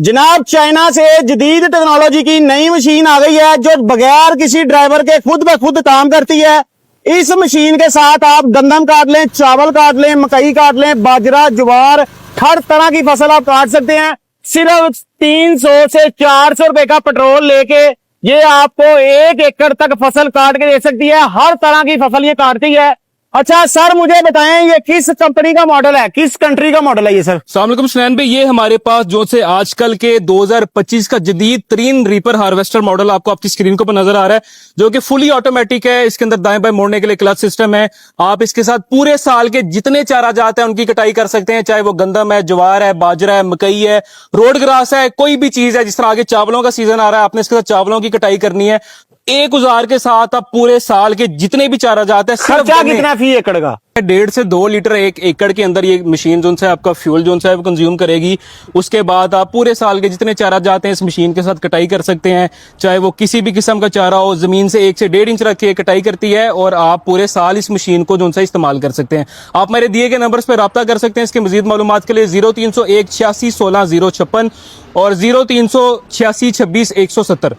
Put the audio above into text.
जनाब, चाइना से जदीद टेक्नोलॉजी की नई मशीन आ गई है जो बगैर किसी ड्राइवर के खुद ब खुद काम करती है। इस मशीन के साथ आप गंदम काट लें, चावल काट लें, मकई काट लें, बाजरा, ज्वार, हर तरह की फसल आप काट सकते हैं। सिर्फ 300 से 400 रुपए का पेट्रोल लेके ये आपको 1 एकड़ तक फसल काट के दे सकती है। हर तरह की फसल ये काटती है। अच्छा सर, मुझे बताएं ये किस कंपनी का मॉडल है, किस कंट्री का मॉडल है ये सर? अस्सलाम वालेकुम सुनैन भाई, ये हमारे पास जो से आजकल के 2025 का जदीद तरीन रीपर हार्वेस्टर मॉडल आपको आपकी स्क्रीन के ऊपर नजर आ रहा है, जो कि फुली ऑटोमेटिक है। इसके अंदर दाएं बाएं मोड़ने के लिए क्लच सिस्टम है। आप इसके साथ पूरे साल के जितने चारा जात है उनकी कटाई कर सकते हैं, चाहे वो गंदम है, ज्वार है, बाजरा है, मकई है, रोड ग्रास है, कोई भी चीज है। जिस तरह आगे चावलों का सीजन आ रहा है, आपने इसके साथ चावलों की कटाई करनी है, एक औजार के साथ आप पूरे साल के जितने भी चारा जाते हैं। खर्चा कितना फी एकड़ का? 1.5 से 2 लीटर एक एकड़ के अंदर ये मशीन जो है आपका फ्यूल जो है वो कंज्यूम करेगी। उसके बाद आप पूरे साल के जितने चारा जाते हैं इस मशीन के साथ कटाई कर सकते हैं, चाहे वो किसी भी किस्म का चारा हो। जमीन से 1 से 1.5 इंच रख के कटाई करती है और आप पूरे साल इस मशीन को जो है इस्तेमाल कर सकते हैं। आप मेरे दिए गए नंबर्स पर रब्ता कर सकते हैं। इसके मजीद मालूमात के लिए 0301 86 16 056 और 0386 26 170।